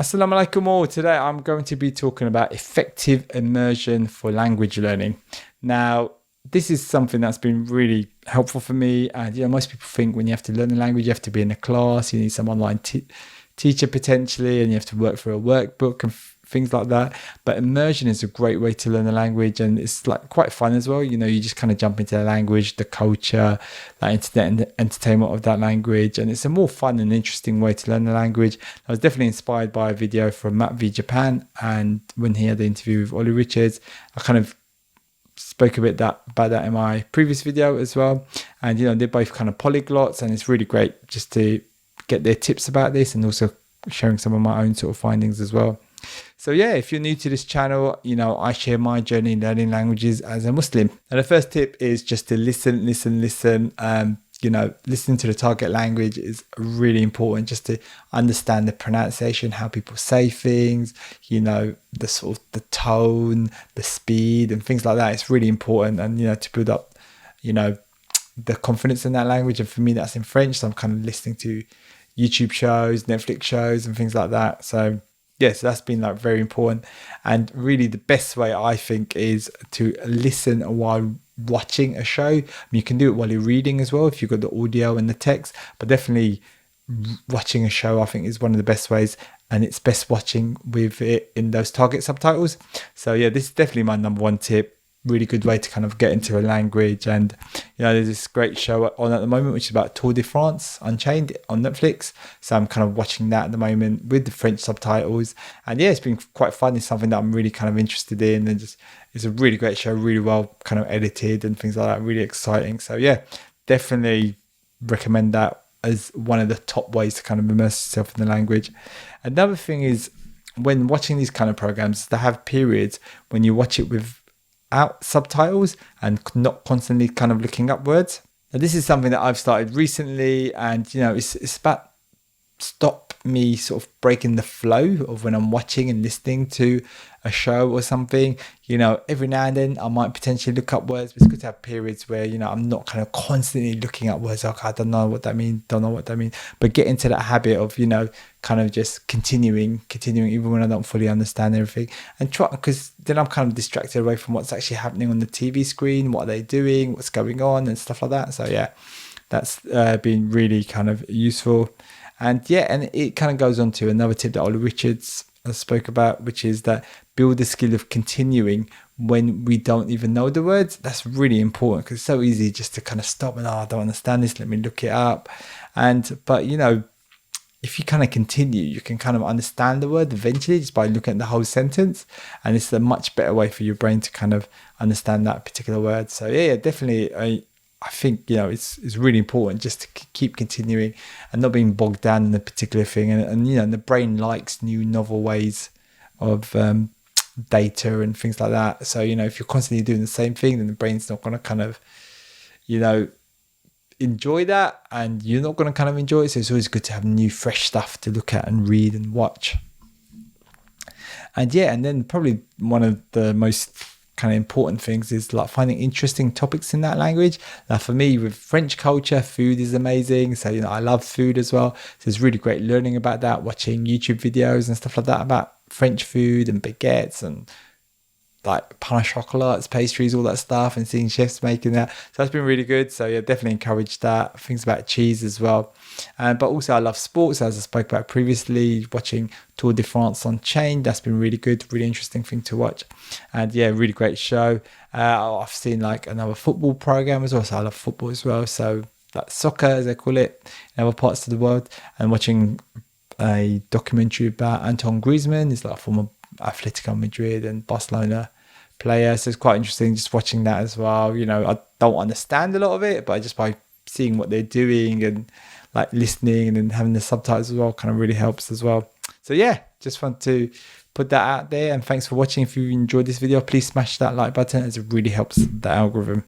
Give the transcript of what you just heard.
Assalamu alaikum all. Today I'm going to be talking about effective immersion for language learning. Now, this is something that's been really helpful for me. And most people think when you have to learn a language, you have to be in a class, you need some online teacher potentially, and you have to work through a workbook and things like that. But immersion is a great way to learn a language, and it's like quite fun as well. You just kind of jump into the language, the culture, like internet entertainment of that language, and it's a more fun and interesting way to learn the language. I was definitely inspired by a video from Matt v Japan, and when he had the interview with Ollie Richards, I kind of spoke a bit about that in my previous video as well. And they're both kind of polyglots, and it's really great just to get their tips about this, and also sharing some of my own sort of findings as well. So yeah, if you're new to this channel, I share my journey in learning languages as a Muslim. And the first tip is just to listen. Listening to the target language is really important, just to understand the pronunciation, how people say things, the sort of the tone, the speed and things like that. It's really important, and to build up, the confidence in that language. And for me, that's in French. So I'm kind of listening to YouTube shows, Netflix shows and things like that. So yes, that's been like very important. And really the best way I think is to listen while watching a show. You can do it while you're reading as well if you've got the audio and the text, but definitely watching a show I think is one of the best ways, and it's best watching with it in those target subtitles. So yeah, this is definitely my number one tip. Really good way to kind of get into a language. And there's this great show on at the moment which is about Tour de France Unchained on Netflix, so I'm kind of watching that at the moment with the French subtitles, and yeah, it's been quite fun. It's something that I'm really kind of interested in, and just it's a really great show, really well kind of edited and things like that, really exciting. So yeah, definitely recommend that as one of the top ways to kind of immerse yourself in the language. Another thing is, when watching these kind of programs, they have periods when you watch it without subtitles and not constantly kind of looking up words. Now, this is something that I've started recently, and it's about stop me sort of breaking the flow of when I'm watching and listening to a show or something. Every now and then I might potentially look up words, but it's good to have periods where I'm not kind of constantly looking up words. Like, I don't know what that means, but get into that habit of kind of just continuing even when I don't fully understand everything, and try, because then I'm kind of distracted away from what's actually happening on the TV screen, what are they doing, what's going on and stuff like that. So yeah, that's been really kind of useful. And yeah, and it kind of goes on to another tip that Ollie Richards spoke about, which is that build the skill of continuing when we don't even know the words. That's really important, because it's so easy just to kind of stop and, I don't understand this, let me look it up. But if you kind of continue, you can kind of understand the word eventually just by looking at the whole sentence, and it's a much better way for your brain to kind of understand that particular word. So yeah, definitely I think it's really important just to keep continuing and not being bogged down in a particular thing. And the brain likes new novel ways of data and things like that. So if you're constantly doing the same thing, then the brain's not going to kind of enjoy that, and you're not going to kind of enjoy it. So it's always good to have new fresh stuff to look at and read and watch. And yeah, and then probably one of the most kind of important things is like finding interesting topics in that language. Now for me, with French culture, food is amazing. So I love food as well, so it's really great learning about that, watching YouTube videos and stuff like that about French food and baguettes and like pain au chocolat, pastries, all that stuff, and seeing chefs making that. So that's been really good. So yeah, definitely encourage that. Things about cheese as well. But also I love sports, as I spoke about previously, watching Tour de France Unchained. That's been really good, really interesting thing to watch. And yeah, really great show. I've seen like another football program as well. So I love football as well. So like soccer, as they call it, in other parts of the world. And watching a documentary about Antoine Griezmann. He's like a former Atletico Madrid and Barcelona player, so it's quite interesting just watching that as well. I don't understand a lot of it, but just by seeing what they're doing and like listening and then having the subtitles as well kind of really helps as well. So yeah, just want to put that out there, and thanks for watching. If you enjoyed this video, please smash that like button, as it really helps the algorithm.